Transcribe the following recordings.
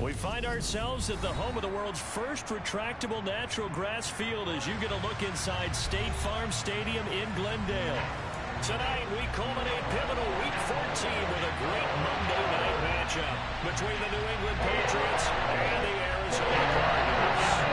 We find ourselves at the home of the world's first retractable natural grass field as you get a look inside State Farm Stadium in Glendale. Tonight, we culminate pivotal Week 14 with a great Monday night matchup between the New England Patriots and the Arizona Cardinals.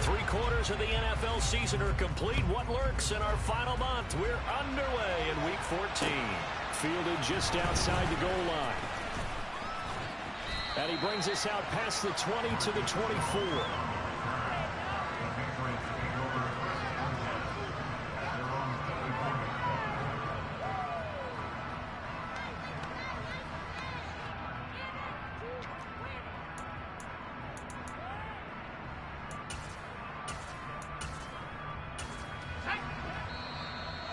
3/4 of the NFL season are complete. What lurks in our final month? We're underway in Week 14. Fielded just outside the goal line. And he brings us out past the 20 to the 24.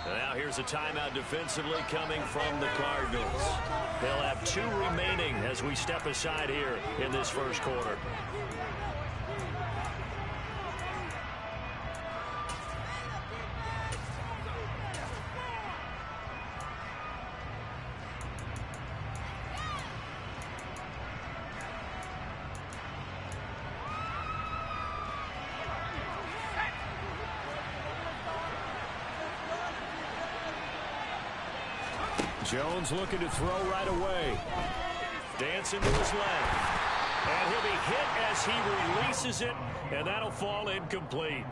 Now here's a timeout defensively coming from the Cardinals. They'll have 2 remaining as we step aside here in this first quarter. Jones looking to throw right away. Dancing to his left. And he'll be hit as he releases it, and that'll fall incomplete.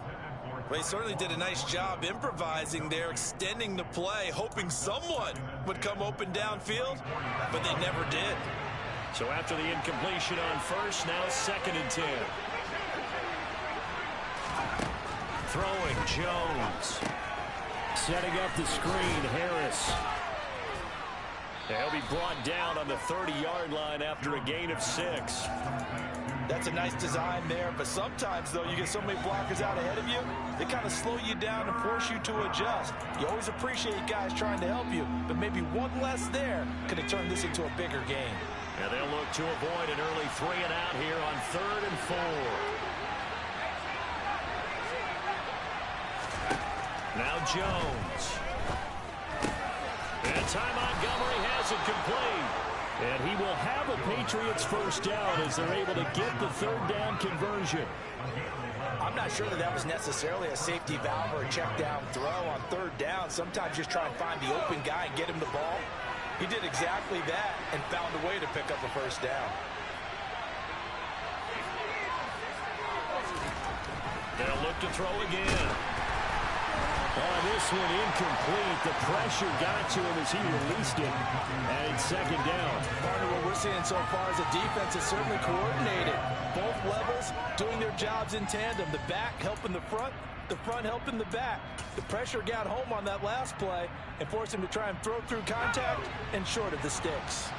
Well, he certainly did a nice job improvising there, extending the play, hoping someone would come open downfield, but they never did. So after the incompletion on first, now 2nd and 10. Throwing Jones. Setting up the screen, Harris. He'll be brought down on the 30-yard line after a gain of 6. That's a nice design there, but sometimes, though, you get so many blockers out ahead of you, they kind of slow you down and force you to adjust. You always appreciate guys trying to help you, but maybe one less there could have turned this into a bigger game. And they'll look to avoid an early 3 and out here on 3rd and 4. Now Jones. And Ty Montgomery has it complete. And he will have a Patriots first down as they're able to get the 3rd down conversion. I'm not sure that was necessarily a safety valve or a check down throw on 3rd down. Sometimes just try and find the open guy and get him the ball. He did exactly that and found a way to pick up a first down. They'll look to throw again. Oh, this one incomplete. The pressure got to him as he released it. And it's 2nd down. Partner, what we're seeing so far is a defense is certainly coordinated. Both levels doing their jobs in tandem. The back helping the front helping the back. The pressure got home on that last play and forced him to try and throw through contact and short of the sticks.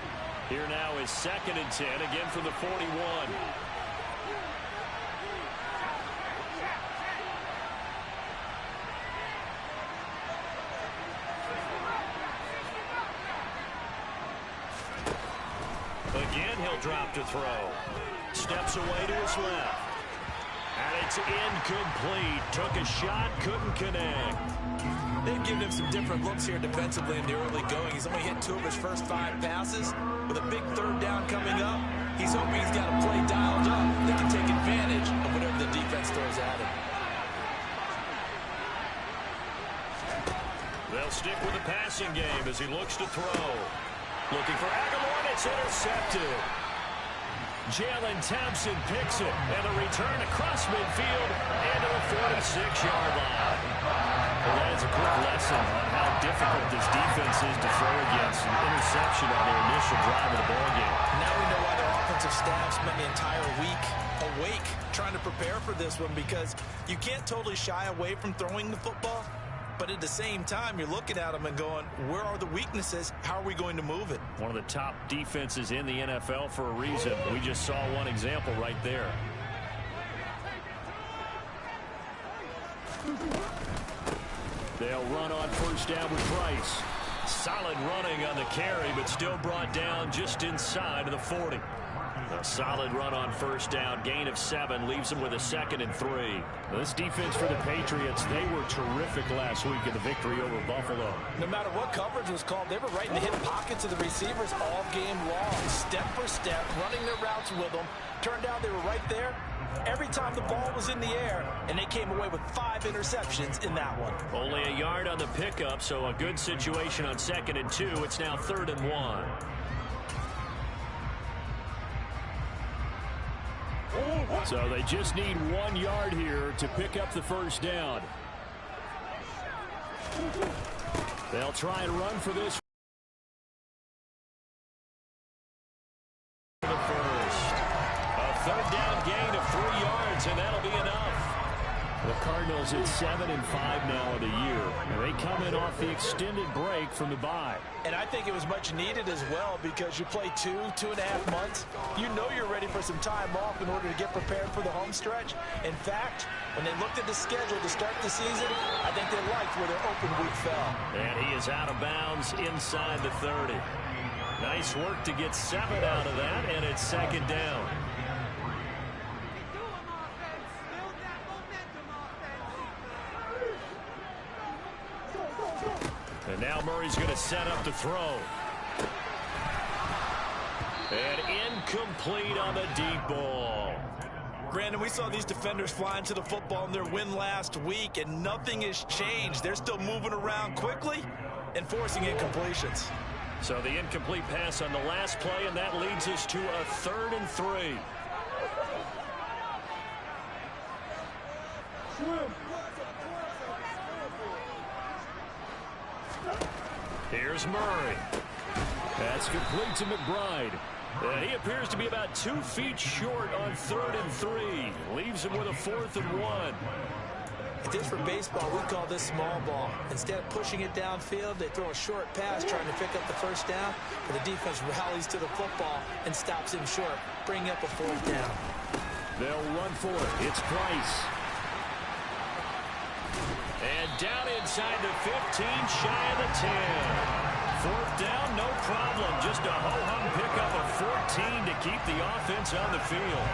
Here now is 2nd and 10, again from the 41. Again, he'll drop to throw. Steps away to his left. And it's incomplete. Took a shot, couldn't connect. They've given him some different looks here defensively in the early going. He's only hit 2 of his first 5 passes. With a big 3rd down coming up, he's hoping he's got a play dialed up that can take advantage of whatever the defense throws at him. They'll stick with the passing game as he looks to throw. Looking for Aguilar, and it's intercepted. Jalen Thompson picks it, and a return across midfield into the 46-yard line. Well, that is a quick lesson on how difficult this defense is to throw against. An interception on their initial drive of the ballgame. Now we know why their offensive staff spent the entire week awake trying to prepare for this one, because you can't totally shy away from throwing the football. But at the same time, you're looking at them and going, where are the weaknesses? How are we going to move it? One of the top defenses in the NFL for a reason. We just saw one example right there. They'll run on first down with Price. Solid running on the carry, but still brought down just inside of the 40. A solid run on first down. Gain of 7 leaves them with a 2nd and 3. This defense for the Patriots, they were terrific last week in the victory over Buffalo. No matter what coverage was called, they were right in the hip pockets of the receivers all game long. Step for step, running their routes with them. Turned out they were right there every time the ball was in the air, and they came away with 5 interceptions in that one. Only a yard on the pickup, so a good situation on 2nd and 2. It's now 3rd and 1. So they just need 1 yard here to pick up the first down. They'll try and run for this. The first. A 3rd down gain of 3 yards, and that'll be enough. The Cardinals at 7-5 now of the year. And they come in off the extended break from the bye. And I think it was much needed as well, because you play 2.5 months. You know you're ready for some time off in order to get prepared for the home stretch. In fact, when they looked at the schedule to start the season, I think they liked where their open week fell. And he is out of bounds inside the 30. Nice work to get 7 out of that, and it's 2nd down. And now Murray's going to set up the throw. And incomplete on the deep ball. Brandon, we saw these defenders flying to the football in their win last week, and nothing has changed. They're still moving around quickly and forcing incompletions. So the incomplete pass on the last play, and that leads us to a 3rd and 3. Here's Murray. That's complete to McBride. And he appears to be about 2 feet short on 3rd and 3. Leaves him with a 4th and 1. If this were baseball, we'd call this small ball. Instead of pushing it downfield, they throw a short pass trying to pick up the first down, but the defense rallies to the football and stops him short, bringing up a 4th down. They'll run for it. It's Price. And down inside the 15, shy of the 10. 4th down, no problem. Just a ho-hum pickup of 14 to keep the offense on the field.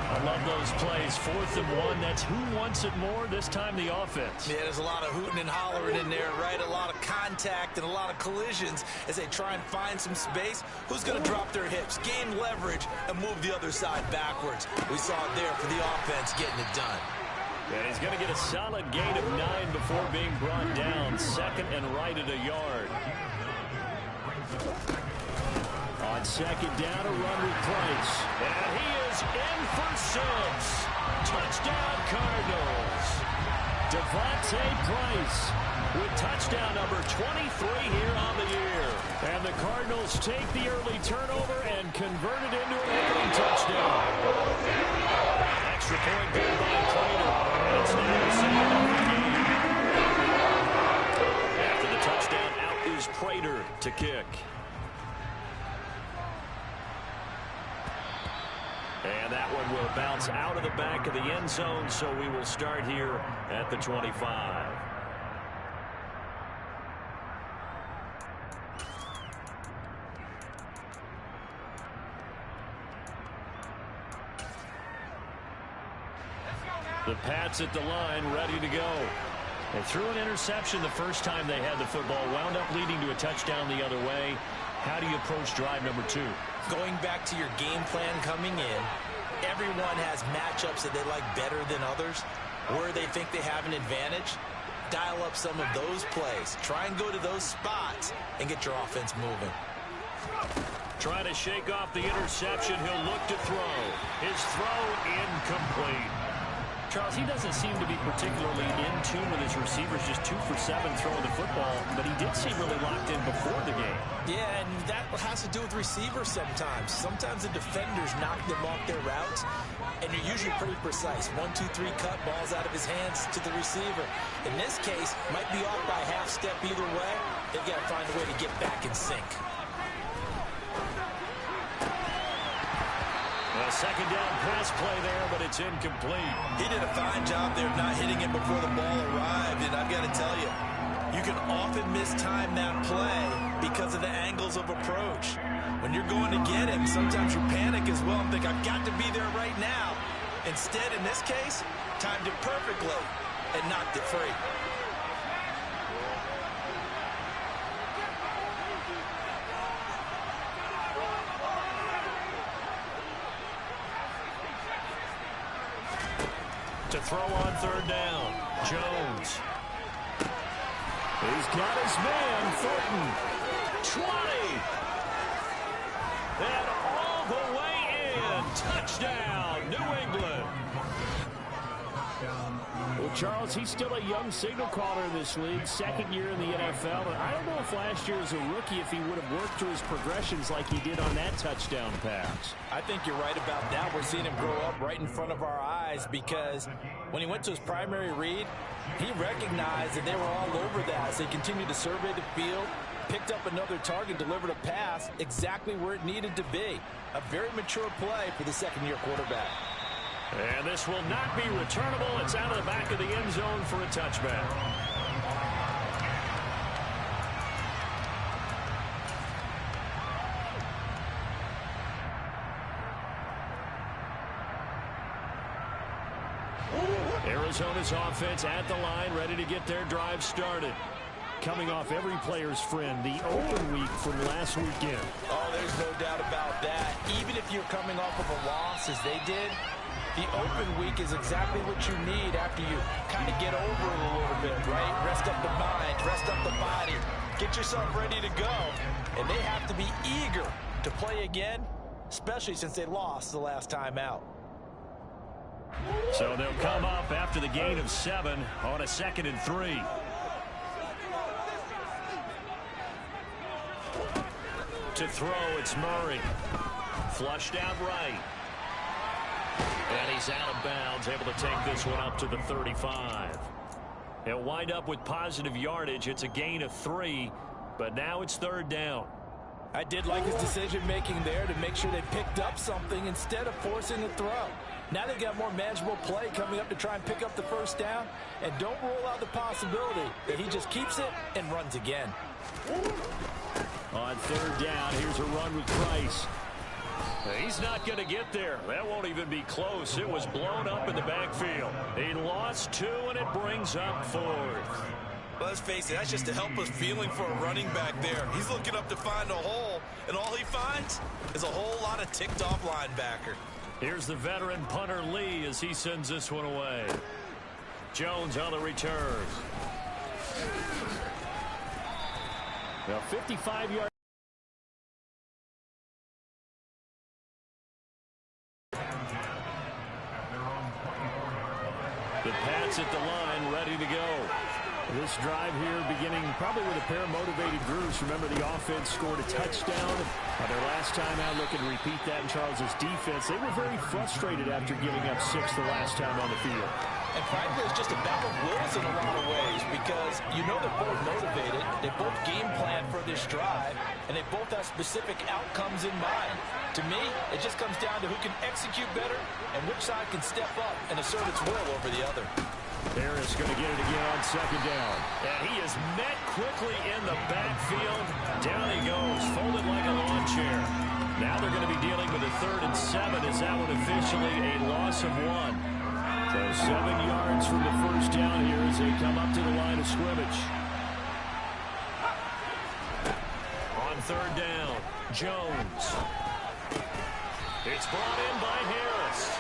I love those plays. 4th and 1. That's who wants it more, this time the offense. Yeah, there's a lot of hooting and hollering in there, right? A lot of contact and a lot of collisions as they try and find some space. Who's going to drop their hips, gain leverage, and move the other side backwards? We saw it there for the offense getting it done. And he's going to get a solid gain of 9 before being brought down. 2nd and right at a yard. On 2nd down, a run with Price. And he is in for 6. Touchdown, Cardinals. Devontae Price with touchdown number 23 here on the year. And the Cardinals take the early turnover and convert it into an opening touchdown. Extra point good by Prater. It's now the 2nd of the game. After the touchdown, out is Prater to kick. And that one will bounce out of the back of the end zone, so we will start here at the 25. The Pats at the line, ready to go. They threw an interception the first time they had the football, wound up leading to a touchdown the other way. How do you approach drive number 2? Going back to your game plan coming in, everyone has matchups that they like better than others, where they think they have an advantage. Dial up some of those plays. Try and go to those spots and get your offense moving. Trying to shake off the interception. He'll look to throw. His throw incomplete. Charles, he doesn't seem to be particularly in tune with his receivers, just 2 for 7 throwing the football, but he did seem really locked in before the game. Yeah, and that has to do with receivers sometimes. Sometimes the defenders knock them off their routes, and you're usually pretty precise. 1, 2, 3 cut, balls out of his hands to the receiver. In this case, might be off by half step either way. They've got to find a way to get back in sync. A 2nd down pass play there, but it's incomplete. He did a fine job there of not hitting it before the ball arrived, and I've got to tell you, You can often mistime that play because of the angles of approach. When you're going to get him, sometimes you panic as well and think, I've got to be there right now. Instead, in this case, timed it perfectly and knocked it free. To throw on third down, Jones. He's got his man, Thornton. 20. And all the way in. Touchdown, New England. Well, Charles, he's still a young signal caller in this league, second year in the NFL. And I don't know if last year as a rookie, if he would have worked through his progressions like he did on that touchdown pass. I think you're right about that. We're seeing him grow up right in front of our eyes because when he went to his primary read, he recognized that they were all over that as they continued to survey the field, picked up another target, delivered a pass exactly where it needed to be. A very mature play for the second-year quarterback. And this will not be returnable. It's out of the back of the end zone for a touchback. Arizona's offense at the line, ready to get their drive started. Coming off every player's friend, the open week from last weekend. Oh, there's no doubt about that. Even if you're coming off of a loss as they did, the open week is exactly what you need after you kind of get over it a little bit, right? Rest up the mind, rest up the body, get yourself ready to go. And they have to be eager to play again, especially since they lost the last time out. So they'll come up after the gain of 7 on a 2nd and 3. To throw, it's Murray. Flushed out right. And he's out of bounds, able to take this one up to the 35. He'll wind up with positive yardage. It's a gain of 3, but now it's third down. I did like his decision-making there to make sure they picked up something instead of forcing the throw. Now they've got more manageable play coming up to try and pick up the first down. And don't rule out the possibility that he just keeps it and runs again. On third down, here's a run with Price. He's not going to get there. That won't even be close. It was blown up in the backfield. He lost 2, and it brings up 4th. Let's face it, that's just a helpless feeling for a running back there. He's looking up to find a hole, and all he finds is a whole lot of ticked-off linebacker. Here's the veteran punter Lee as he sends this one away. Jones on the return. Now 55-yard. The Pats at the line, ready to go. This drive here beginning probably with a pair of motivated groups. Remember, the offense scored a touchdown their last time out. Looking to repeat that in Charles's defense. They were very frustrated after giving up 6 the last time on the field. And frankly, it's just a battle of wills in a lot of ways because you know they're both motivated. They both game plan for this drive, and they both have specific outcomes in mind. To me, it just comes down to who can execute better and which side can step up and assert its will over the other. Harris going to get it again on second down. And he is met quickly in the backfield. Down he goes, folded like a lawn chair. Now they're going to be dealing with a 3rd and 7. Is that one officially a loss of 1? So 7 yards from the first down here as they come up to the line of scrimmage. On third down, Jones. It's brought in by Harris.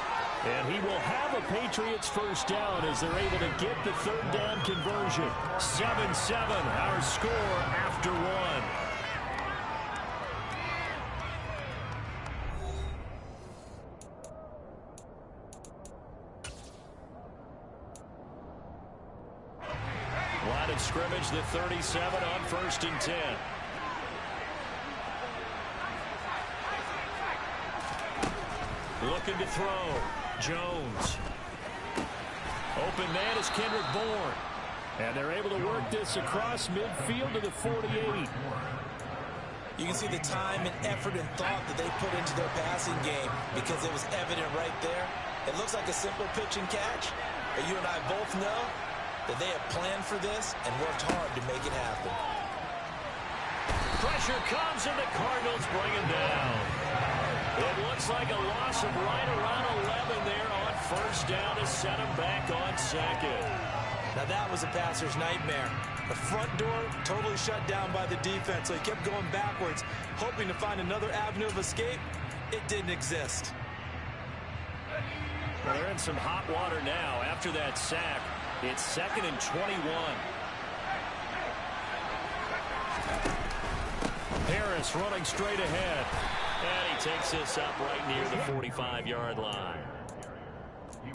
And he will have a Patriots first down as they're able to get the third down conversion. 7-7, our score after 1. Line of scrimmage, the 37 on 1st and 10. Looking to throw. Jones. Open man is Kendrick Bourne. And they're able to work this across midfield to the 48. You can see the time and effort and thought that they put into their passing game because it was evident right there. It looks like a simple pitch and catch, but you and I both know that they have planned for this and worked hard to make it happen. Pressure comes, and the Cardinals bring him down. It looks like a loss of right around 11 there on first down to set him back on second. Now that was a passer's nightmare. The front door totally shut down by the defense, so he kept going backwards, hoping to find another avenue of escape. It didn't exist. Well, they're in some hot water now. After that sack, it's 2nd and 21. Harris running straight ahead. And he takes this up right near the 45-yard line.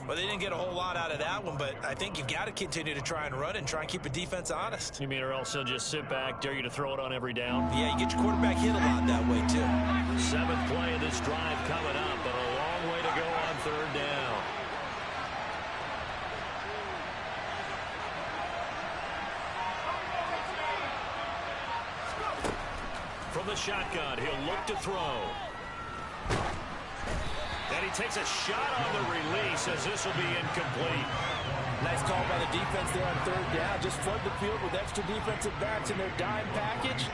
Well, they didn't get a whole lot out of that one, but I think you've got to continue to try and run and try and keep the defense honest. You mean or else they'll just sit back, dare you to throw it on every down? Yeah, you get your quarterback hit a lot that way, too. 7th play of this drive coming up, but a long way to go on 3rd down. From the shotgun, he'll look to throw. And he takes a shot on the release as this will be incomplete. Nice call by the defense there on 3rd down. Just flood the field with extra defensive backs in their dime package.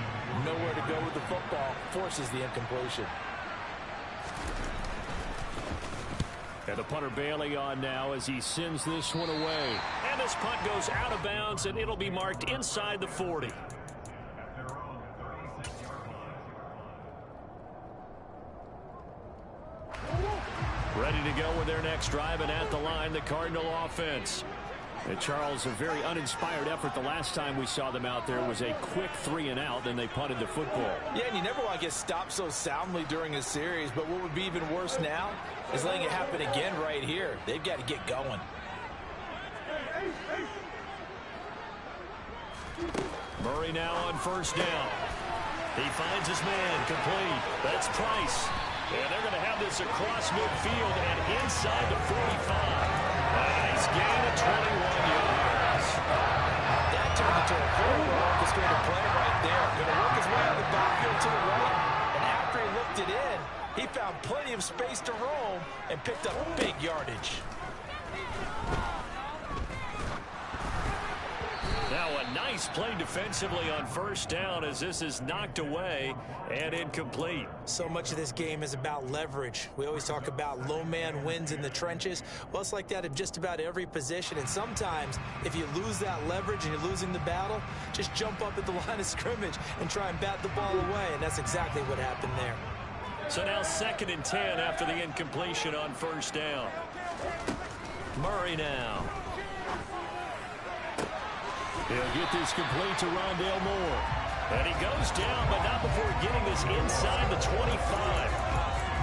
Nowhere to go with the football. Forces the incompletion. And the punter Bailey on now as he sends this one away. And this punt goes out of bounds, and it'll be marked inside the 40. Ready to go with their next drive, and at the line, the Cardinal offense. And Charles, a very uninspired effort. The last time we saw them out there was a quick 3-and-out, then they punted the football. Yeah, and you never want to get stopped so soundly during a series, but what would be even worse now is letting it happen again right here. They've got to get going. Murray now on 1st down. He finds his man, complete. That's Price. And they're going to have this across midfield and inside the 45. A nice gain of 21 yards. That turned into a horrible orchestrated play right there. Going to work his way out of the backfield to the right. And after he looked it in, he found plenty of space to roam and picked up big yardage. Now a nice play defensively on 1st down as this is knocked away and incomplete. So much of this game is about leverage. We always talk about low man wins in the trenches. Well, it's like that in just about every position. And sometimes if you lose that leverage and you're losing the battle, just jump up at the line of scrimmage and try and bat the ball away. And that's exactly what happened there. So now 2nd and 10 after the incompletion on 1st down. Murray now. He'll get this complete to Rondale Moore. And he goes down, but not before getting this inside the 25.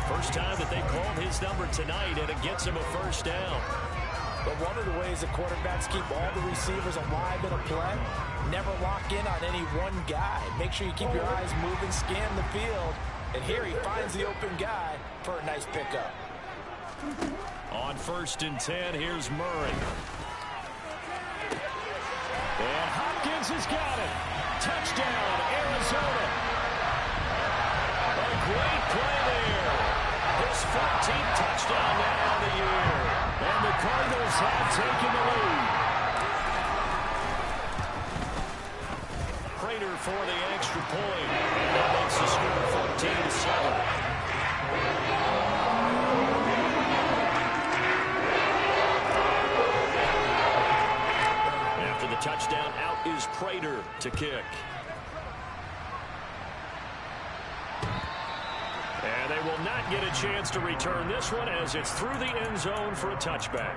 First time that they called his number tonight, and it gets him a 1st down. But one of the ways the quarterbacks keep all the receivers alive in a play, never lock in on any one guy. Make sure you keep your eyes moving, scan the field. And here he finds the open guy for a nice pickup. On 1st and 10, here's Murray. And Hopkins has got it. Touchdown, Arizona. A great play there. His 14th touchdown now of the year. And the Cardinals have taken the lead. Prater for the extra point. And that makes the score 14-7. Touchdown, out is Prater to kick. And they will not get a chance to return this one as it's through the end zone for a touchback.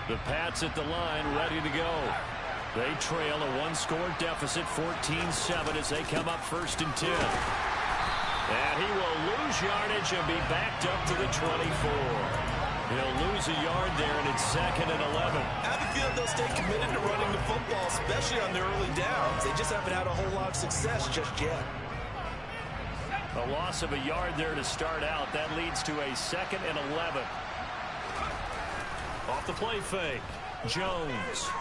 The Pats at the line ready to go. They trail a one-score deficit, 14-7 as they come up 1st and 10. And he will lose yardage and be backed up to the 24. He'll lose a yard there, and it's 2nd and 11. I have a feeling they'll stay committed to running the football, especially on their early downs. They just haven't had a whole lot of success just yet. A loss of a yard there to start out. That leads to a 2nd and 11. Off the play fake, Jones.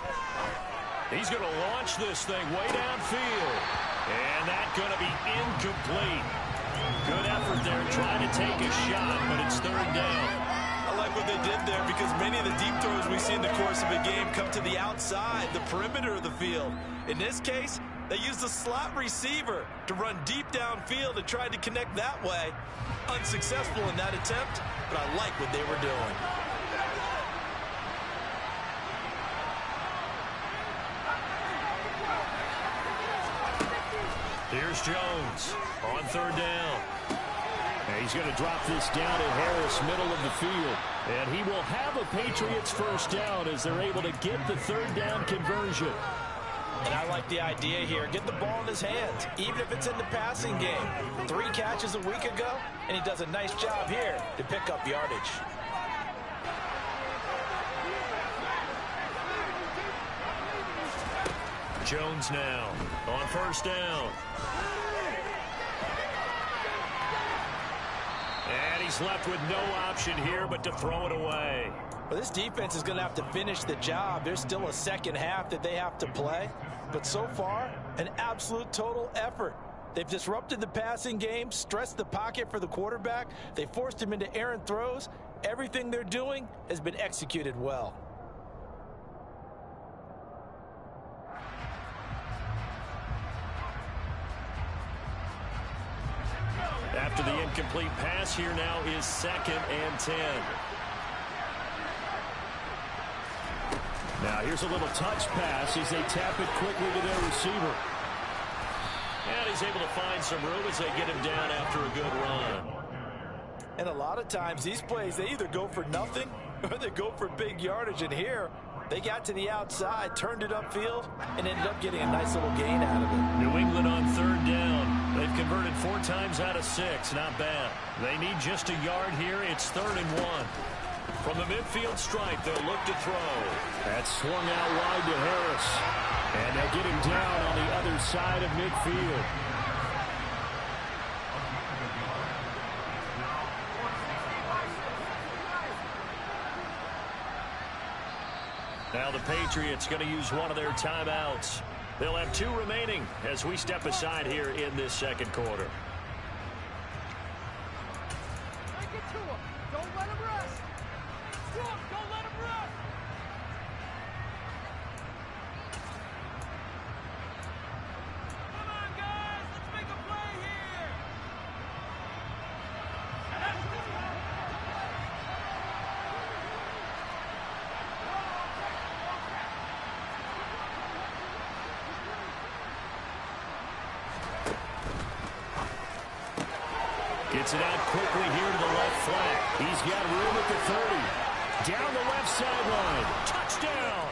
He's going to launch this thing way downfield. And that's going to be incomplete. Good effort there trying to take a shot, but it's 3rd down. what they did there, because many of the deep throws we see in the course of a game come to the outside, the perimeter of the field. In this case, they used a slot receiver to run deep downfield and tried to connect that way. Unsuccessful in that attempt, but I like what they were doing. Here's Jones on third down. And he's going to drop this down to Harris, middle of the field. And he will have a Patriots first down as they're able to get the third down conversion. And I like the idea here. Get the ball in his hands, even if it's in the passing game. 3 catches a week ago, and he does a nice job here to pick up yardage. Jones now on first down. And he's left with no option here but to throw it away. Well, this defense is going to have to finish the job. There's still a second half that they have to play. But so far, an absolute total effort. They've disrupted the passing game, stressed the pocket for the quarterback. They forced him into errant throws. Everything they're doing has been executed well. After the incomplete pass, here now is 2nd and 10. Now here's a little touch pass as they tap it quickly to their receiver. And he's able to find some room as they get him down after a good run. And a lot of times these plays, they either go for nothing or they go for big yardage. And here, they got to the outside, turned it upfield, and ended up getting a nice little gain out of it. New England on third down. They've converted 4 times out of 6. Not bad. They need just a yard here. It's 3rd and 1. From the midfield stripe, they'll look to throw. That's swung out wide to Harris. And they'll get him down on the other side of midfield. Now the Patriots going to use one of their timeouts. They'll have 2 remaining as we step aside here in this second quarter. Take it to him. Don't let him rest. Don't let him rest. Come on, guys. Let's make a play here. Gets it out quickly here to the left flank. He's got room at the 30. Down the left sideline. Touchdown!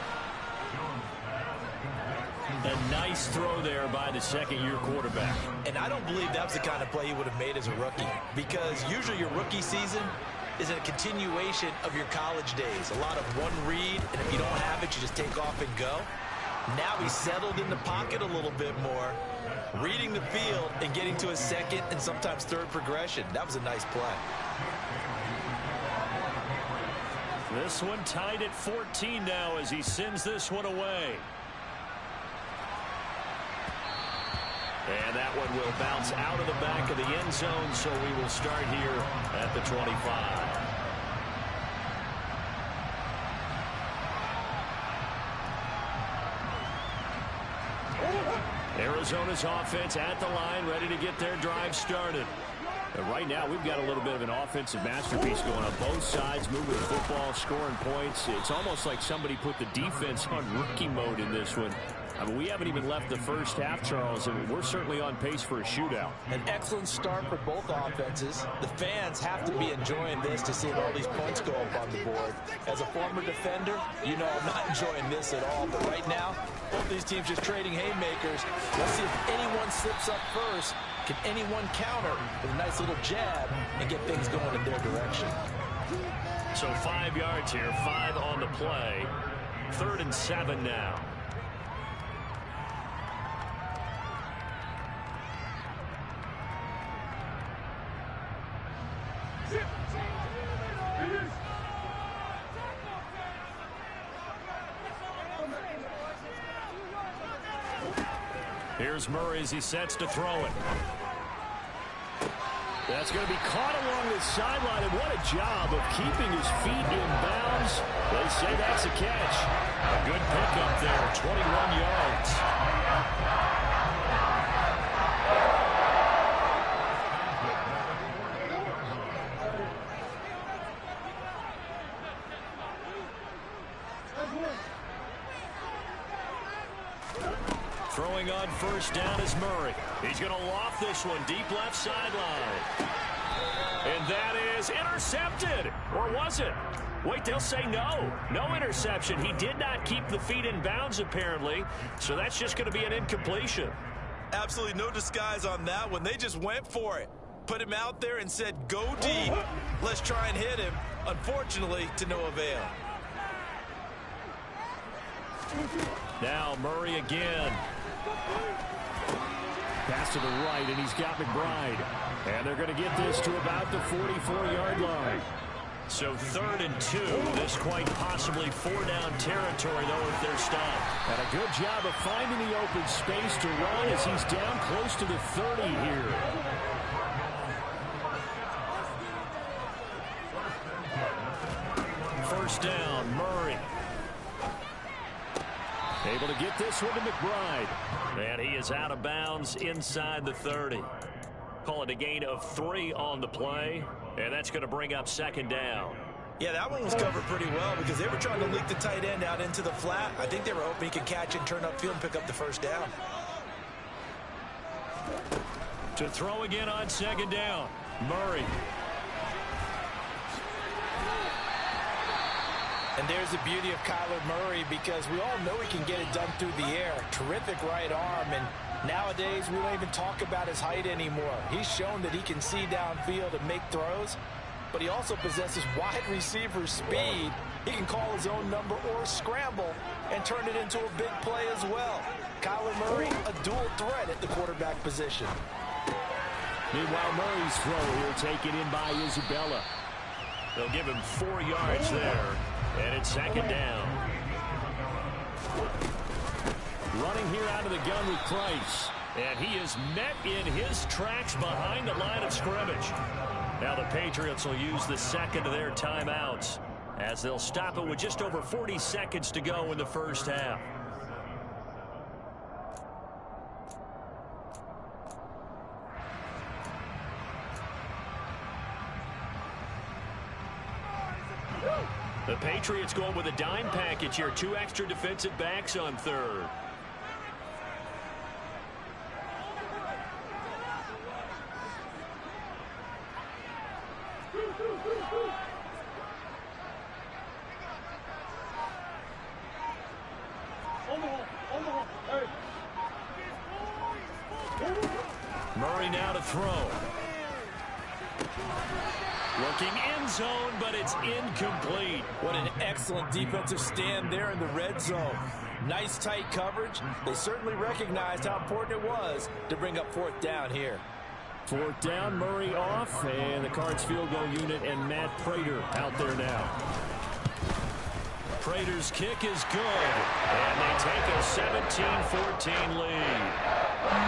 A nice throw there by the second-year quarterback. And I don't believe that was the kind of play he would have made as a rookie, because usually your rookie season is a continuation of your college days. A lot of one read, and if you don't have it, you just take off and go. Now he's settled in the pocket a little bit more, reading the field and getting to a second and sometimes third progression. That was a nice play. This one tied at 14 now as he sends this one away. And that one will bounce out of the back of the end zone, so we will start here at the 25. Arizona's offense at the line, ready to get their drive started. And right now, we've got a little bit of an offensive masterpiece going on both sides, moving the football, scoring points. It's almost like somebody put the defense on rookie mode in this one. I mean, we haven't even left the first half, Charles, and we're certainly on pace for a shootout. An excellent start for both offenses. The fans have to be enjoying this to see all these points go up on the board. As a former defender, you know I'm not enjoying this at all. But right now, both these teams just trading haymakers. Let's see if anyone slips up first. Can anyone counter with a nice little jab and get things going in their direction? So 5 yards here, 5 on the play. 3rd and 7 now. Here's Murray as he sets to throw it. That's going to be caught along the sideline, and what a job of keeping his feet in bounds. They say that's a catch. A good pickup there, 21 yards. Throwing on first down is Murray. He's going to loft this one deep left sideline. And that is intercepted. Or was it? Wait, they'll say no. No interception. He did not keep the feet in bounds, apparently. So that's just going to be an incompletion. Absolutely no disguise on that one. They just went for it. Put him out there and said, go deep. Let's try and hit him. Unfortunately, to no avail. Now Murray again. Pass to the right, and he's got McBride. And they're going to get this to about the 44-yard line. So 3rd and 2. This quite possibly 4-down territory, though, if they're stopped. And a good job of finding the open space to run as he's down close to the 30 here. First down, Murray. Able to get this one to McBride. And he is out of bounds inside the 30. Call it a gain of 3 on the play. And that's going to bring up 2nd down. Yeah, that one was covered pretty well because they were trying to leak the tight end out into the flat. I think they were hoping he could catch it and turn upfield and pick up the first down. To throw again on 2nd down, Murray. And there's the beauty of Kyler Murray because we all know he can get it done through the air. Terrific right arm, and nowadays we don't even talk about his height anymore. He's shown that he can see downfield and make throws, but he also possesses wide receiver speed. He can call his own number or scramble and turn it into a big play as well. Kyler Murray, a dual threat at the quarterback position. Meanwhile, Murray's throw here taken in by Isabella. They'll give him 4 yards there. And it's 2nd down. Running here out of the gun with Price. And he is met in his tracks behind the line of scrimmage. Now the Patriots will use the 2nd of their timeouts as they'll stop it with just over 40 seconds to go in the first half. The Patriots going with a dime package here. 2 extra defensive backs on 3rd. Murray now to throw. Looking end zone, but it's incomplete. What an excellent defensive stand there in the red zone. Nice tight coverage. They certainly recognized how important it was to bring up 4th down here. 4th down, Murray off, and the Cards field goal unit and Matt Prater out there now. Prater's kick is good, and they take a 17-14 lead.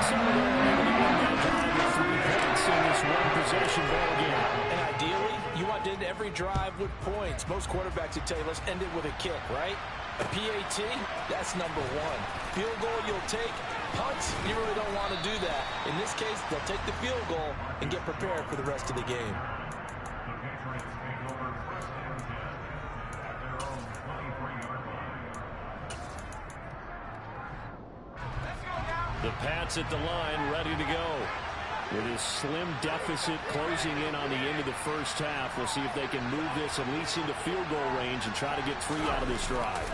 So they're able to win that drive with 3 points in this one-possession ball game. And ideally, you want to end every drive with points. Most quarterbacks would tell you, let's end it with a kick, right? A PAT, that's number 1. Field goal you'll take. Punts, you really don't want to do that. In this case, they'll take the field goal and get prepared for the rest of the game. The Pats at the line, ready to go. With his slim deficit closing in on the end of the first half, we'll see if they can move this at least into field goal range and try to get 3 out of this drive.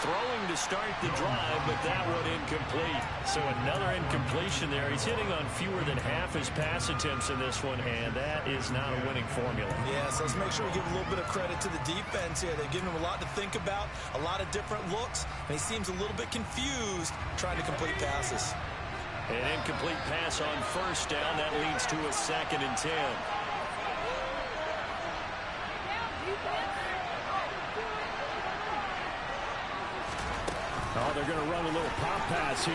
Throwing to start the drive, but that one incomplete. So another incompletion there. He's hitting on fewer than half his pass attempts in this one, and that is not a winning formula. Yeah, so let's make sure we give a little bit of credit to the defense here. They've given him a lot to think about, a lot of different looks, and he seems a little bit confused trying to complete passes. An incomplete pass on first down. That leads to a 2nd and 10. Oh, they're going to run a little pop pass here.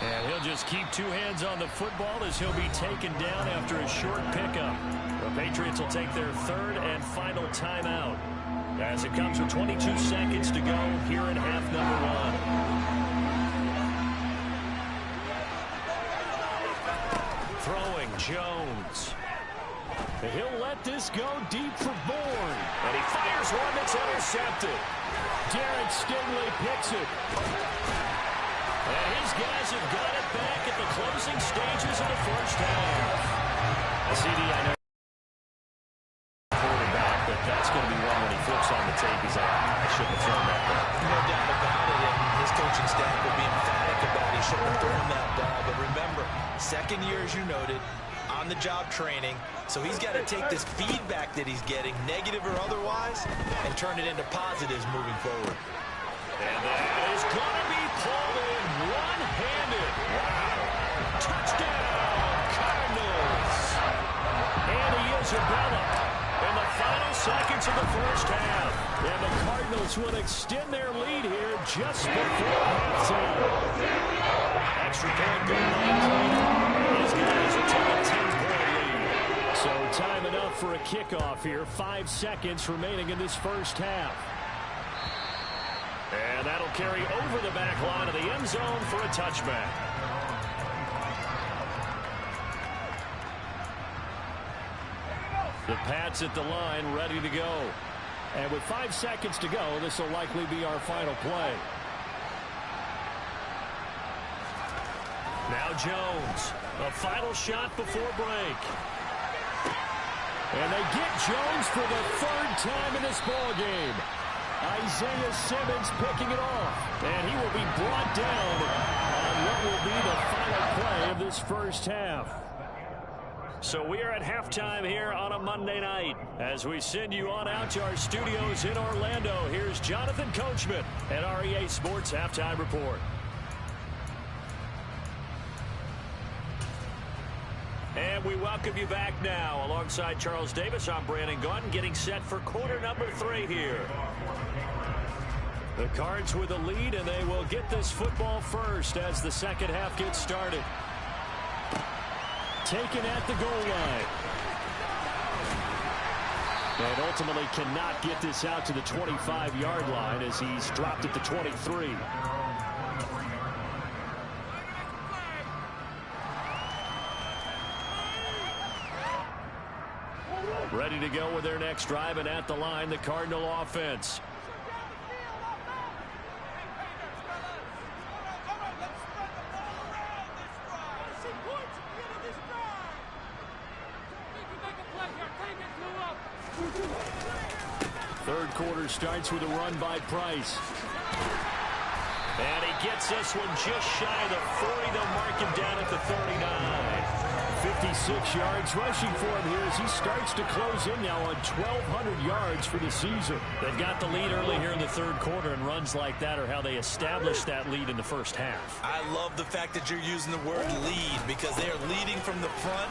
And he'll just keep two hands on the football as he'll be taken down after a short pickup. The Patriots will take their third and final timeout as it comes with 22 seconds to go here in half number one. Throwing Jones. He'll let this go deep for Bourne. And he fires one that's intercepted. Derek Stingley picks it. And his guys have got it back at the closing stages of the first half. CD, I know quarterback, but that's going to be one when he flips on the tape. He's like, I shouldn't have thrown that ball. No doubt about it, and his coaching staff will be emphatic about he shouldn't have thrown that ball. But remember, second year, as you noted, on-the-job training, so he's got to take this feedback that he's getting, negative or otherwise, and turn it into positives moving forward. And that is going to be pulled in one-handed. Wow. Touchdown, Cardinals. And Isabella in the final seconds of the first half. And the Cardinals will extend their lead here just before halftime. Extra point goal line. These guys will take a 10-point lead. So time enough for a kickoff here. 5 seconds remaining in this first half. And that'll carry over the back line of the end zone for a touchback. The Pats at the line, ready to go. And with 5 seconds to go, this will likely be our final play. Now Jones, a final shot before break. And they get Jones for the third time in this ball game. Isaiah Simmons picking it off. And he will be brought down on what will be the final play of this first half. So we are at halftime here on a Monday night. As we send you on out to our studios in Orlando, here's Jonathan Coachman at REA Sports Halftime Report. And we welcome you back now. Alongside Charles Davis, I'm Brandon Gaudin, getting set for quarter number 3 here. The Cards with the lead, and they will get this football first as the second half gets started. Taken at the goal line. And ultimately cannot get this out to the 25-yard line as he's dropped at the 23. Ready to go with their next drive, and at the line, the Cardinal offense. Third quarter starts with a run by Price. And he gets this one just shy of the 40. They'll mark him down at the 39. 56 yards rushing for him here as he starts to close in now on 1,200 yards for the season. They've got the lead early here in the third quarter, and runs like that are how they establish that lead in the first half. I love the fact that you're using the word lead because they are leading from the front,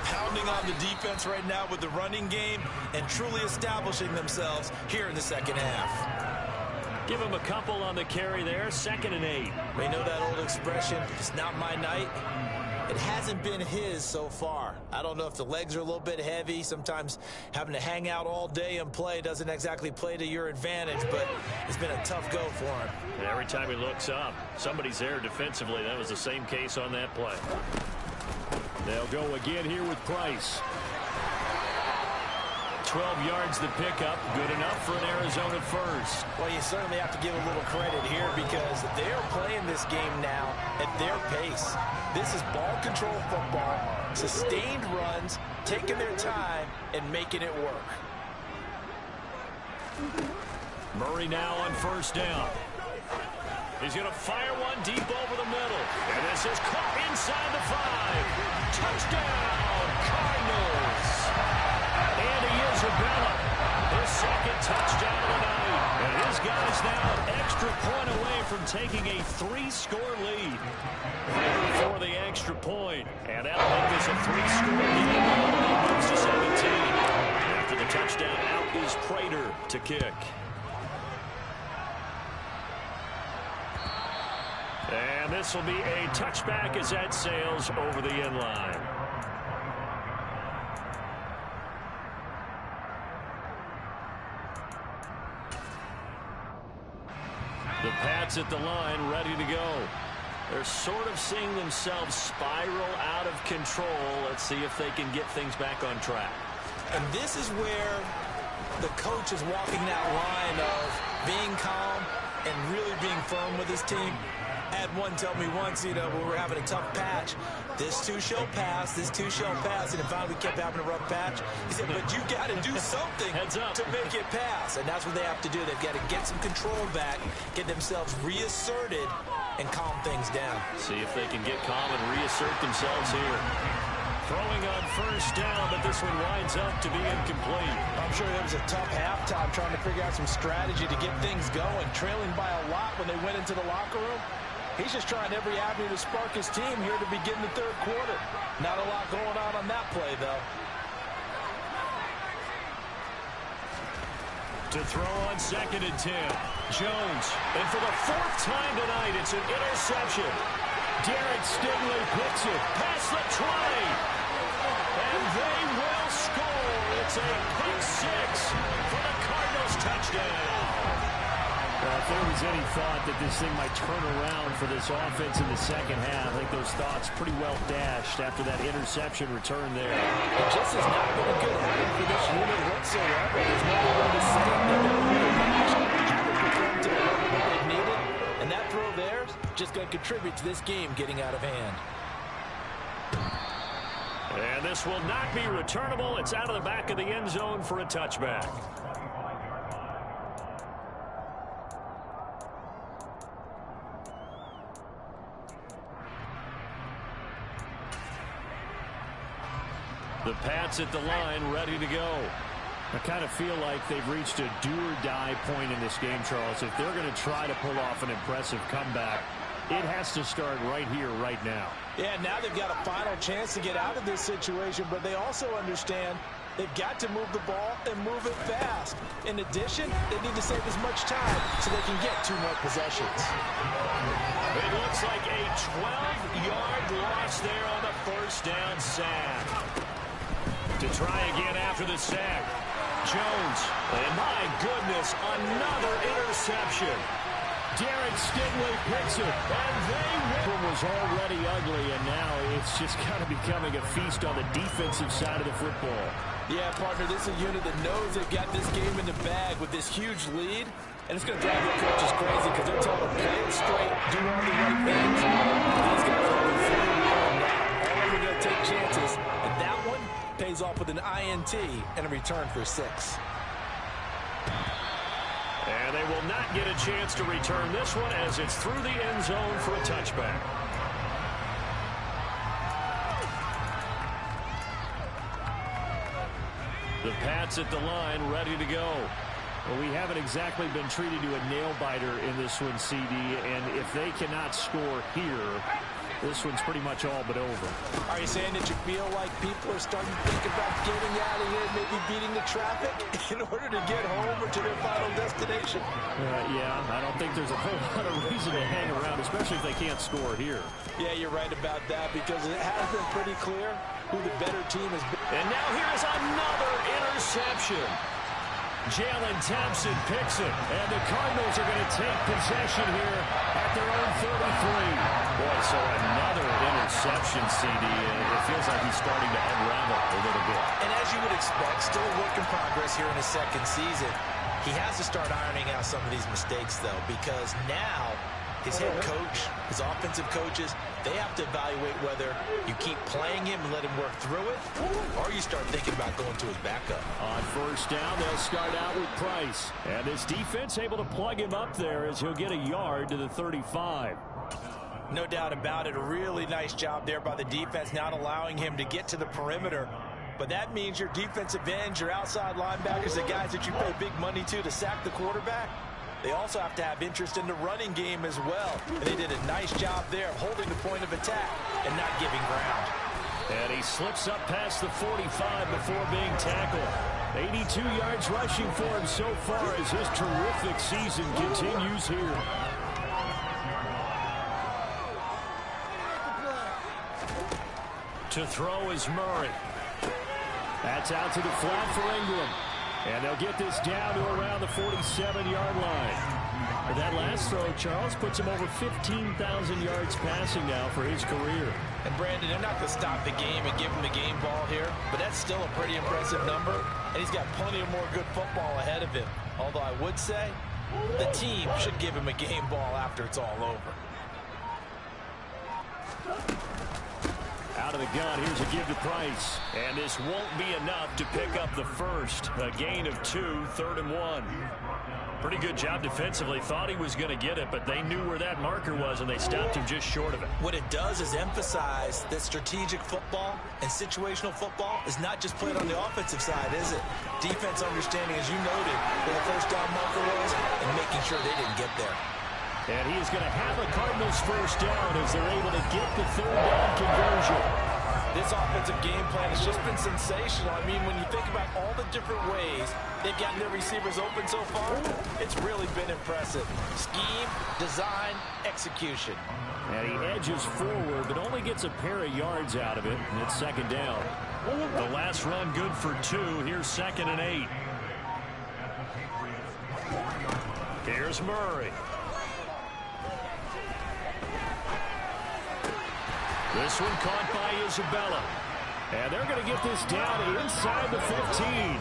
pounding on the defense right now with the running game, and truly establishing themselves here in the second half. Give him a couple on the carry there, 2nd and 8. We know that old expression, it's not my night. It hasn't been his so far. I don't know if the legs are a little bit heavy. Sometimes having to hang out all day and play doesn't exactly play to your advantage, but it's been a tough go for him. And every time he looks up, somebody's there defensively. That was the same case on that play. They'll go again here with Price. 12 yards to pick up. Good enough for an Arizona first. Well, you certainly have to give a little credit here because they're playing this game now at their pace. This is ball control football, sustained runs, taking their time, and making it work. Murray now on first down. He's going to fire one deep over the middle. And this is caught inside the 5. Touchdown, Cardinals. Andy Isabella, his second touchdown of the night. And his guys now an extra point away from taking a 3-score lead. For the extra point. And that'll make this a 3-score game. It moves to 17. After the touchdown, out is Prater to kick. And this will be a touchback as that sails over the end line. The Pats at the line, ready to go. They're sort of seeing themselves spiral out of control. Let's see if they can get things back on track. And this is where the coach is walking that line of being calm and really being firm with his team. I had one tell me once, when we were having a tough patch, this too shall pass, this too shall pass, and finally we kept having a rough patch. He said, but you got to do something to make it pass, and that's what they have to do. They've got to get some control back, get themselves reasserted, and calm things down. See if they can get calm and reassert themselves here. Throwing on first down, but this one winds up to be incomplete. I'm sure there was a tough halftime trying to figure out some strategy to get things going, trailing by a lot when they went into the locker room. He's just trying every avenue to spark his team here to begin the third quarter. Not a lot going on that play, though. To throw on 2nd and 10. Jones. And for the 4th time tonight, it's an interception. Derek Stingley picks it past the 20. And they will score. It's a pick 6 for the Cardinals touchdown. Well, if there was any thought that this thing might turn around for this offense in the second half, I think those thoughts pretty well dashed after that interception return there. It just has not been a good habit for this unit whatsoever. There's no way to say that they haven't performed to the level that they've needed. And that throw there is just going to contribute to this game getting out of hand. And this will not be returnable. It's out of the back of the end zone for a touchback. The Pats at the line, ready to go. I kind of feel like they've reached a do-or-die point in this game, Charles. If they're going to try to pull off an impressive comeback, it has to start right here, right now. Yeah, now they've got a final chance to get out of this situation, but they also understand they've got to move the ball and move it fast. In addition, they need to save as much time so they can get 2 more possessions. It looks like a 12-yard loss there on the first down sack. To try again after the sack. Jones. And my goodness, another interception. Derek Stingley picks it. And they win. It was already ugly, and now it's just kind of becoming a feast on the defensive side of the football. Yeah, partner, this is a unit that knows they've got this game in the bag with this huge lead. And it's going to drive their coaches crazy because they're telling them, play it straight, do all the right things. These guys are going to be now. All of them are going to take chances. And that one pays off with an INT and a return for 6. And they will not get a chance to return this one as it's through the end zone for a touchback. The Pats at the line, ready to go. Well, we haven't exactly been treated to a nail-biter in this one, CD, and if they cannot score here, this one's pretty much all but over. Are you saying that you feel like people are starting to think about getting out of here, maybe beating the traffic in order to get home or to their final destination? Yeah, I don't think there's a whole lot of reason to hang around, especially if they can't score here. Yeah, you're right about that because it has been pretty clear who the better team has been. And now here's another interception. Jalen Thompson picks it, and the Cardinals are going to take possession here at their own 33. Boy, so another interception, CD, and it feels like he's starting to unravel a little bit. And as you would expect, still a work in progress here in his second season. He has to start ironing out some of these mistakes, though, because now his head coach, his offensive coaches, they have to evaluate whether you keep playing him and let him work through it, or you start thinking about going to his backup. On first down, they'll start out with Price. And this defense able to plug him up there as he'll get a yard to the 35. No doubt about it. A really nice job there by the defense, not allowing him to get to the perimeter. But that means your defensive ends, your outside linebackers, the guys that you pay big money to sack the quarterback, they also have to have interest in the running game as well. And they did a nice job there of holding the point of attack and not giving ground. And he slips up past the 45 before being tackled. 82 yards rushing for him so far as his terrific season continues here. To throw is Murray. That's out to the flat for Ingram. And they'll get this down to around the 47-yard line. But that last throw, Charles, puts him over 15,000 yards passing now for his career. And Brandon, they're not going to stop the game and give him the game ball here, but that's still a pretty impressive number, and he's got plenty of more good football ahead of him. Although I would say the team should give him a game ball after it's all over. Out of the gun, here's a give to Price. And this won't be enough to pick up the first. A gain of 2, 3rd and 1. Pretty good job defensively. Thought he was going to get it, but they knew where that marker was, and they stopped him just short of it. What it does is emphasize that strategic football and situational football is not just played on the offensive side, is it? Defense understanding, as you noted, where the first down marker was and making sure they didn't get there. And he is going to have a Cardinals first down as they're able to get the 3rd down conversion. This offensive game plan has just been sensational. I mean, when you think about all the different ways they've gotten their receivers open so far, it's really been impressive. Scheme, design, execution. And he edges forward, but only gets a pair of yards out of it, and it's 2nd down. The last run good for 2. Here's 2nd and 8. Here's Murray. This one caught by Isabella. And they're going to get this down inside the 15.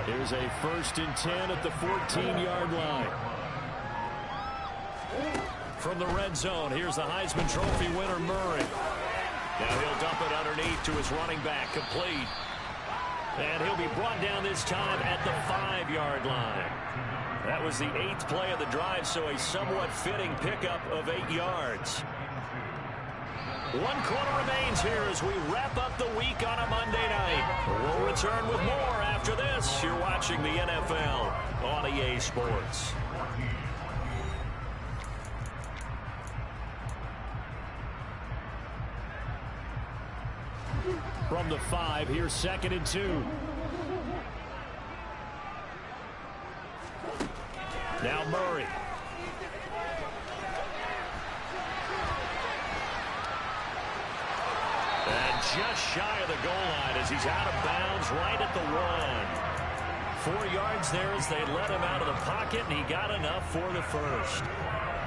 Here's a 1st and 10 at the 14-yard line. From the red zone, here's the Heisman Trophy winner, Murray. Now he'll dump it underneath to his running back, complete. And he'll be brought down this time at the 5-yard line. That was the 8th play of the drive, so a somewhat fitting pickup of 8 yards. 1 quarter remains here as we wrap up the week on a Monday night. We'll return with more after this. You're watching the NFL on EA Sports. From the 5, here's 2nd and 2. Now Murray. And just shy of the goal line as he's out of bounds right at the 1. 4 yards there as they let him out of the pocket, and he got enough for the first.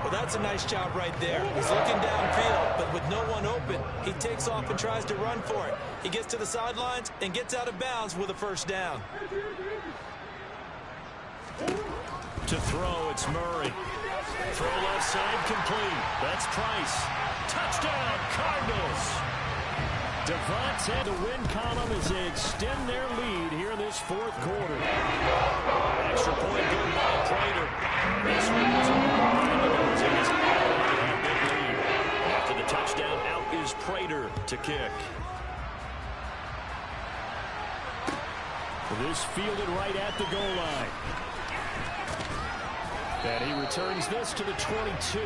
Well, that's a nice job right there. He's looking downfield, but with no one open, he takes off and tries to run for it. He gets to the sidelines and gets out of bounds with a first down. To throw, it's Murray. Throw left side, complete. That's Price. Touchdown, Cardinals. Devontae, the win column as they extend their lead here in this 4th quarter. Extra point good by Prater. This one was a big lead. After the touchdown, out is Prater to kick. This fielded right at the goal line. And he returns this to the 22.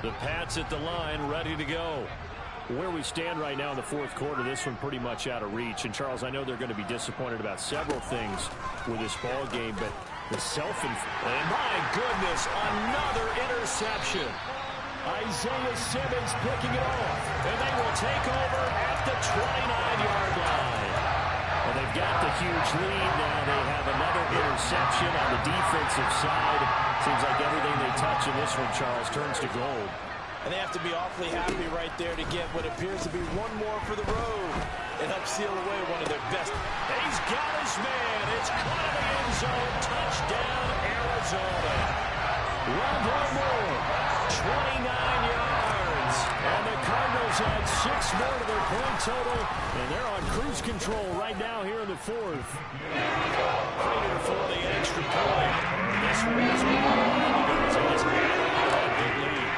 The Pats at the line, ready to go. Where we stand right now in the 4th quarter, this one pretty much out of reach. And, Charles, I know they're going to be disappointed about several things with this ball game, but the And my goodness, another interception. Isaiah Simmons picking it off. And they will take over at the 29-yard line. Well, they've got the huge lead now. They have another interception on the defensive side. Seems like everything they touch in this one, Charles, turns to gold. And they have to be awfully happy right there to get what appears to be one more for the road. It helps seal away one of their best. He's got his man. It's caught in the end zone. Touchdown, Arizona. Rondale Moore, 29 yards. And the Cardinals add 6 more to their point total. And they're on cruise control right now here in the 4th. Prater for the extra point. This one is a big lead.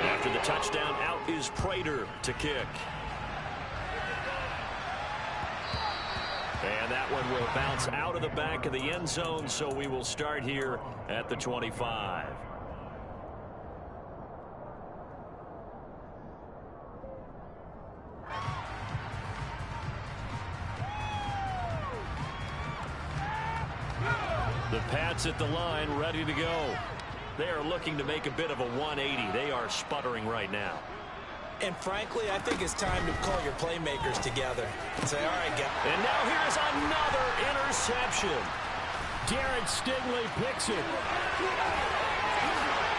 After the touchdown, out is Prater to kick. And that one will bounce out of the back of the end zone, so we will start here at the 25. Pats at the line, ready to go. They are looking to make a bit of a 180. They are sputtering right now. And frankly, I think it's time to call your playmakers together and say, all right, guys. And now here's another interception. Derek Stingley picks it.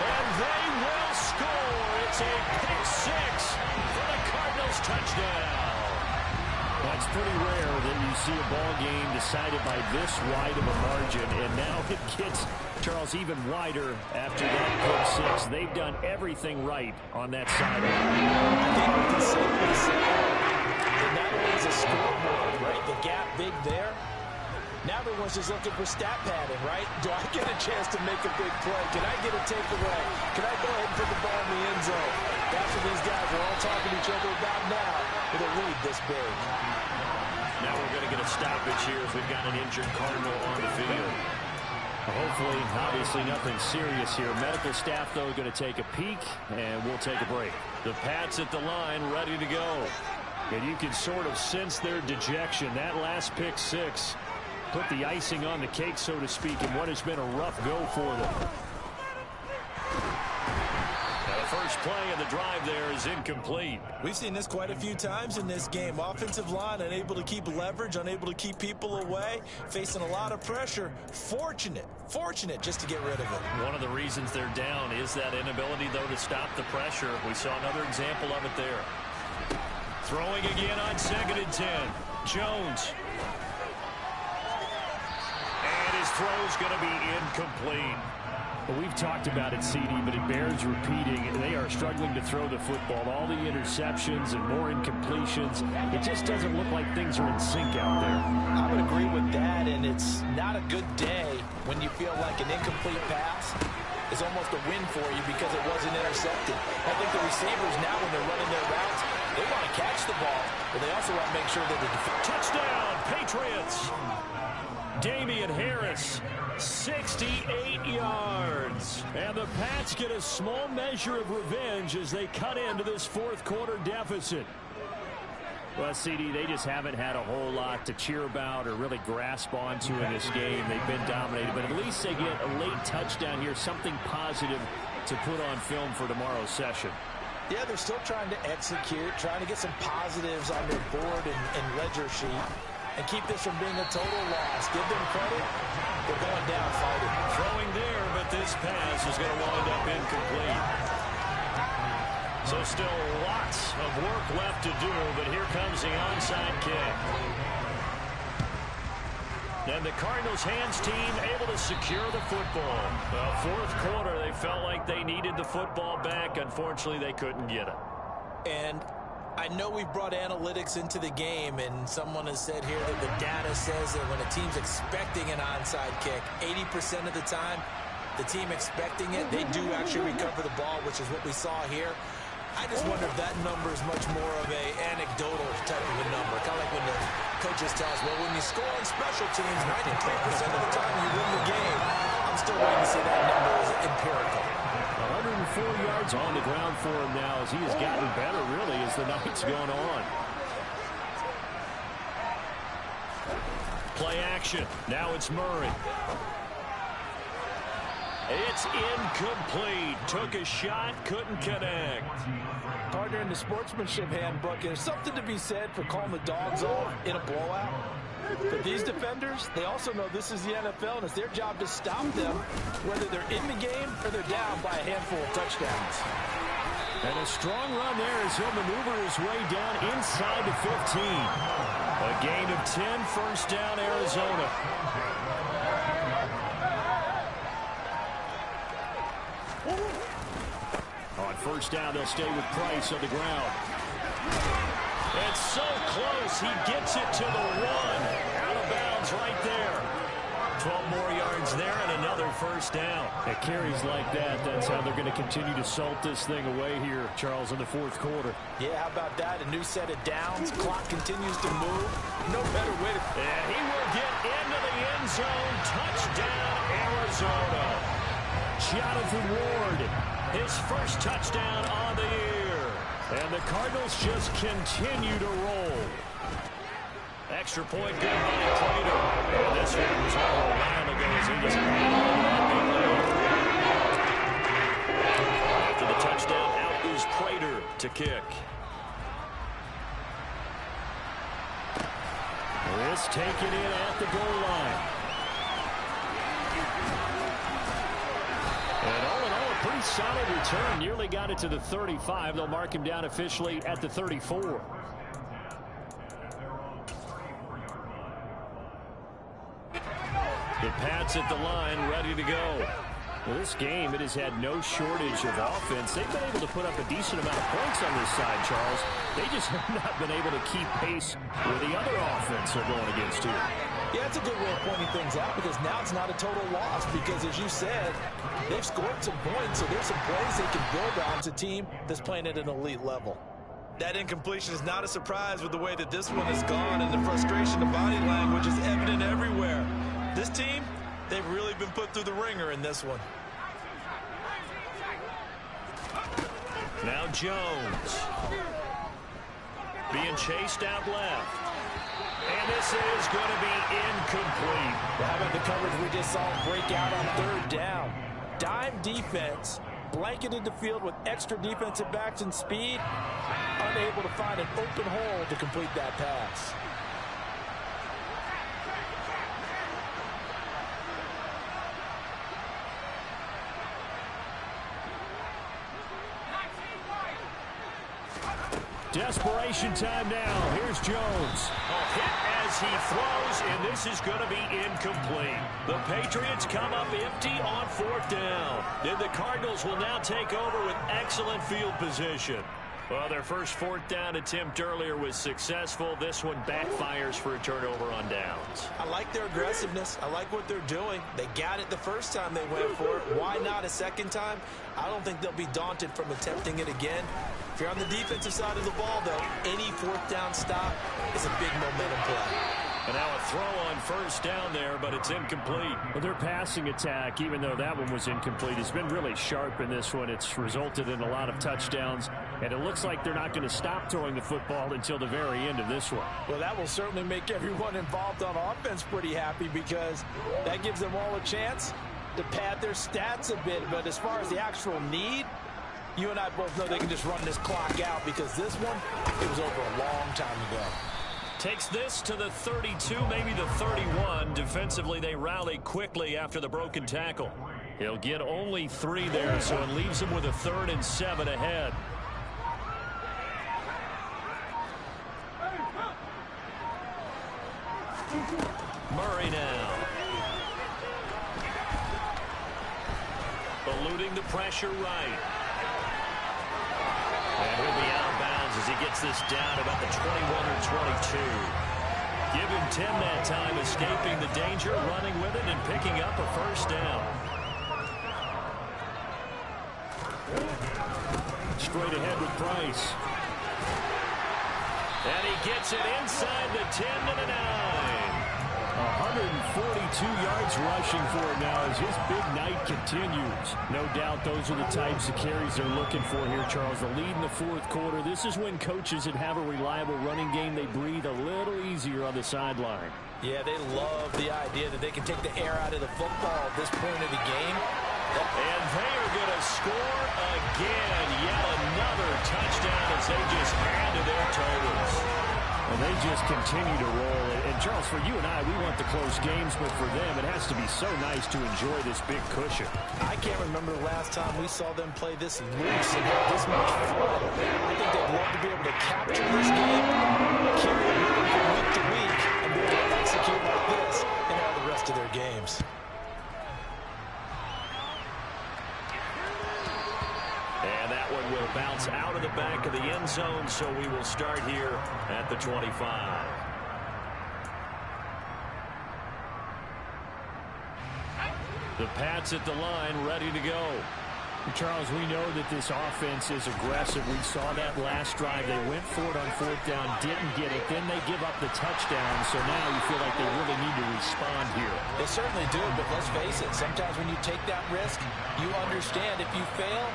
And they will score. It's a pick six for the Cardinals touchdown. That's pretty rare that you see a ball game decided by this wide of a margin, and now it gets, Charles, even wider after that pick six. They've done everything right on that sideline. I think we can safely say that not only is a scoreboard, right, the gap big there, now everyone's just looking for stat padding, right? Do I get a chance to make a big play? Can I get a takeaway? Can I go ahead and put the ball in the end zone? That's what these guys are all talking to each other about now with a lead this big. Now we're going to get a stoppage here as we've got an injured Cardinal on the field. Hopefully, obviously nothing serious here. Medical staff, though, going to take a peek, and we'll take a break. The Pats at the line, ready to go. And you can sort of sense their dejection. That last pick six put the icing on the cake, so to speak, in what has been a rough go for them. Now the first play of the drive there is incomplete. We've seen this quite a few times in this game. Offensive line unable to keep leverage, unable to keep people away, facing a lot of pressure. Fortunate just to get rid of it. One of the reasons they're down is that inability, though, to stop the pressure. We saw another example of it there. Throwing again on 2nd and 10. Jones. His throw's going to be incomplete. Well, we've talked about it, CD, but it bears repeating. They are struggling to throw the football. All the interceptions and more incompletions. It just doesn't look like things are in sync out there. I would agree with that, and it's not a good day when you feel like an incomplete pass is almost a win for you because it wasn't intercepted. I think the receivers now, when they're running their routes, they want to catch the ball, but they also want to make sure that the touchdown, Patriots! Damian Harris, 68 yards. And the Pats get a small measure of revenge as they cut into this fourth quarter deficit. Well, CD, they just haven't had a whole lot to cheer about or really grasp onto in this game. They've been dominated, but at least they get a late touchdown here, something positive to put on film for tomorrow's session. Yeah, they're still trying to execute, trying to get some positives on their board and ledger sheet. And keep this from being a total loss. Give them credit. They're going down fighting. Throwing there, but this pass is going to wind up incomplete. So still lots of work left to do, but here comes the onside kick. And the Cardinals hands team able to secure the football. Well, fourth quarter, they felt like they needed the football back. Unfortunately, they couldn't get it. And I know we've brought analytics into the game, and someone has said here that the data says that when a team's expecting an onside kick, 80% of the time, the team expecting it, they do actually recover the ball, which is what we saw here. I just wonder if that number is much more of a anecdotal type of a number. Kind of like when the coaches tell us, well, when you score on special teams, 93% of the time you win the game. I'm still waiting to see that number as empirical. 104 yards on the ground for him now as he has gotten better, really, as the night's gone on. Play action. Now it's Murray. It's incomplete. Took a shot, couldn't connect. Partner, in the sportsmanship handbook, there's something to be said for calling the dogs off in a blowout. But these defenders, they also know this is the NFL, and it's their job to stop them, whether they're in the game or they're down by a handful of touchdowns. And a strong run there as he'll maneuver his way down inside the 15. A gain of 10, first down, Arizona. On first down, they'll stay with Price on the ground. It's so close. He gets it to the 1. Out of bounds right there. 12 more yards there and another first down. At carries like that, that's how they're going to continue to salt this thing away here, Charles, in the fourth quarter. Yeah, how about that? A new set of downs. Clock continues to move. No better way to... And he will get into the end zone. Touchdown, Arizona. Jonathan Ward, his first touchdown on the year. And the Cardinals just continue to roll. Extra point good by Prater. And this one was over a while ago as he was after the touchdown, out is Prater to kick. This taken in at the goal line. And all in all, a pretty solid return. Nearly got it to the 35. They'll mark him down officially at the 34. The Pats at the line, ready to go. Well, this game, it has had no shortage of offense. They've been able to put up a decent amount of points on this side, Charles. They just have not been able to keep pace with the other offense they're going against here. Yeah, it's a good way of pointing things out because now it's not a total loss because, as you said, they've scored some points, so there's some plays they can build on. It's a team that's playing at an elite level. That incompletion is not a surprise with the way that this one has gone, and the frustration, the body language is evident everywhere. This team, they've really been put through the ringer in this one. Now Jones. Being chased out left. And this is going to be incomplete. How about the coverage we just saw break out on third down? Dime defense, blanketed the field with extra defensive backs and speed, unable to find an open hole to complete that pass. Desperation time now. Here's Jones. A hit as he throws, and this is going to be incomplete. The Patriots come up empty on fourth down. Then the Cardinals will now take over with excellent field position. Well, their first fourth down attempt earlier was successful. This one backfires for a turnover on downs. I like their aggressiveness. I like what they're doing. They got it the first time they went for it. Why not a second time? I don't think they'll be daunted from attempting it again. If you're on the defensive side of the ball, though, any fourth down stop is a big momentum play. And now a throw on first down there, but it's incomplete. Well, their passing attack, even though that one was incomplete, has been really sharp in this one. It's resulted in a lot of touchdowns, and it looks like they're not going to stop throwing the football until the very end of this one. Well, that will certainly make everyone involved on offense pretty happy because that gives them all a chance to pad their stats a bit. But as far as the actual need, you and I both know they can just run this clock out because this one, it was over a long time ago. Takes this to the 32, maybe the 31. Defensively, they rally quickly after the broken tackle. He'll get only 3 there, so it leaves him with a 3rd and 7 ahead. Murray now. Eluding the pressure right. And he'll be out of bounds as he gets this down about the 21 or 22. Give him 10 that time, escaping the danger, running with it, and picking up a first down. Straight ahead with Price. And he gets it inside the 10 to the 9. 142 yards rushing for him now as his big night continues. No doubt those are the types of carries they're looking for here, Charles. The lead in the fourth quarter. This is when coaches that have a reliable running game, they breathe a little easier on the sideline. Yeah, they love the idea that they can take the air out of the football at this point of the game. And they are going to score again. Yet another touchdown as they just add to their totals. And they just continue to roll. And, Charles, for you and I, we want the close games, but for them, it has to be so nice to enjoy this big cushion. I can't remember the last time we saw them play this loose and have this much fun. I think they'd love to be able to capture this game, carry it with them from week to week, and be able to execute like this in all the rest of their games. And that one will bounce out of the back of the end zone, so we will start here at the 25. The Pats at the line, ready to go. Charles, we know that this offense is aggressive. We saw that last drive. They went for it on fourth down, didn't get it. Then they give up the touchdown, so now you feel like they really need to respond here. They certainly do, but let's face it, sometimes when you take that risk, you understand if you fail,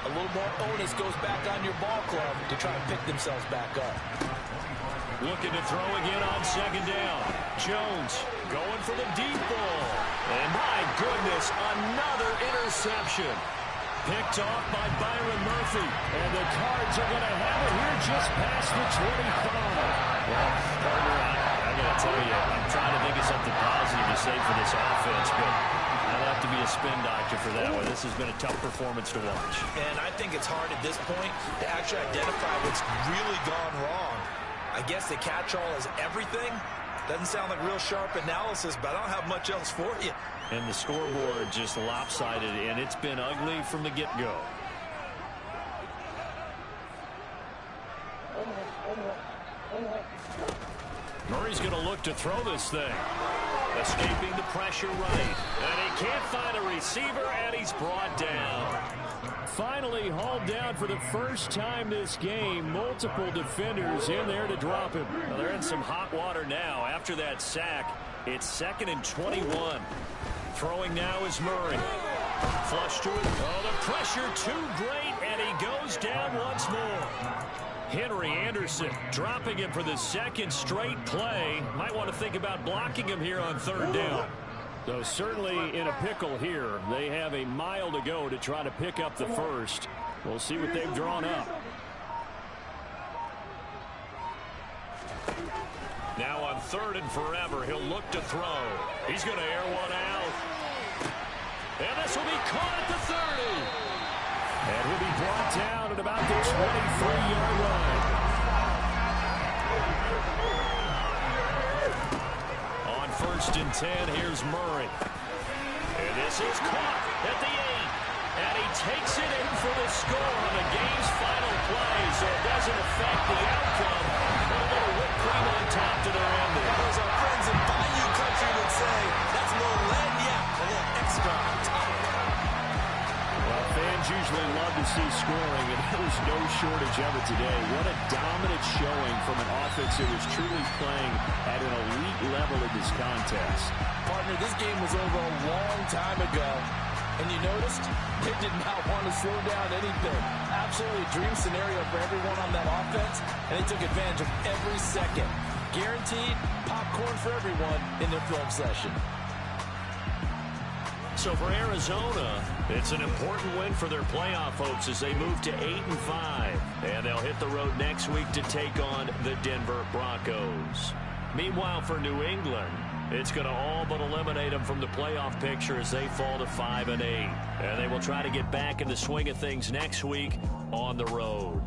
a little more onus goes back on your ball club to try to pick themselves back up. Looking to throw again on second down. Jones going for the deep ball. And my goodness, another interception. Picked off by Byron Murphy. And the Cards are going to have it here just past the 25. Well, partner, I got to tell you, I'm trying to think of something positive to say for this offense, but I'd have to be a spin doctor for that one. This has been a tough performance to watch. And I think it's hard at this point to actually identify what's really gone wrong. I guess the catch-all is everything. Doesn't sound like real sharp analysis, but I don't have much else for you. And the scoreboard just lopsided, and it's been ugly from the get-go. Murray's going to look to throw this thing. Escaping the pressure right. And he can't find a receiver, and he's brought down. Finally hauled down for the first time this game. Multiple defenders in there to drop him. Well, they're in some hot water now. After that sack, it's 2nd and 21. Throwing now is Murray. Flush to it. Oh, the pressure too great, and he goes down once more. Henry Anderson dropping him for the 2nd straight play. Might want to think about blocking him here on 3rd down. So certainly in a pickle here. They have a mile to go to try to pick up the first. We'll see what they've drawn up. Now on 3rd and forever, he'll look to throw. He's going to air one out. And this will be caught at the 30. And he'll be brought down at about the 23-yard line. On 1st and 10, here's Murray. And this is caught at the 8. And he takes it in for the score on the game's final play, so it doesn't affect the outcome. But a little whipped cream on top to their ending. As our friends in Bayou Country would say, that's a little lagniappe, a little extra on top. Well, fans usually love to see scoring, and there was no shortage of it today. What a dominant showing from an offense that was truly playing at an elite level in this contest. Partner, this game was over a long time ago. And you noticed they did not want to slow down anything. Absolutely a dream scenario for everyone on that offense, and they took advantage of every second. Guaranteed popcorn for everyone in their film session. So for Arizona, it's an important win for their playoff hopes as they move to 8-5. And they'll hit the road next week to take on the Denver Broncos. Meanwhile, for New England, it's going to all but eliminate them from the playoff picture as they fall to 5-8. And they will try to get back in the swing of things next week on the road.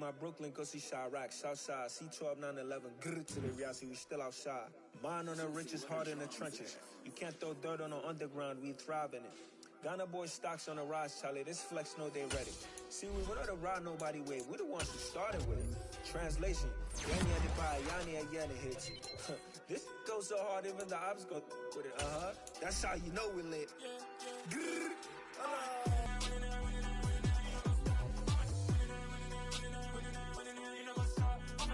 My Brooklyn, go see Chirac, Southside, C12, 911, grr to the reality, we still outside. Mine on the richest, heart in the trenches. You can't throw dirt on the underground, we thrive in it. Ghana boy stocks on the rise, Charlie, this flex know they ready. See, we were not to ride nobody way, we the ones who started with it. Translation, Yanni had to buy, Yanni had Yanni hits. This goes so hard, even the ops go with it, That's how you know we lit. Grr,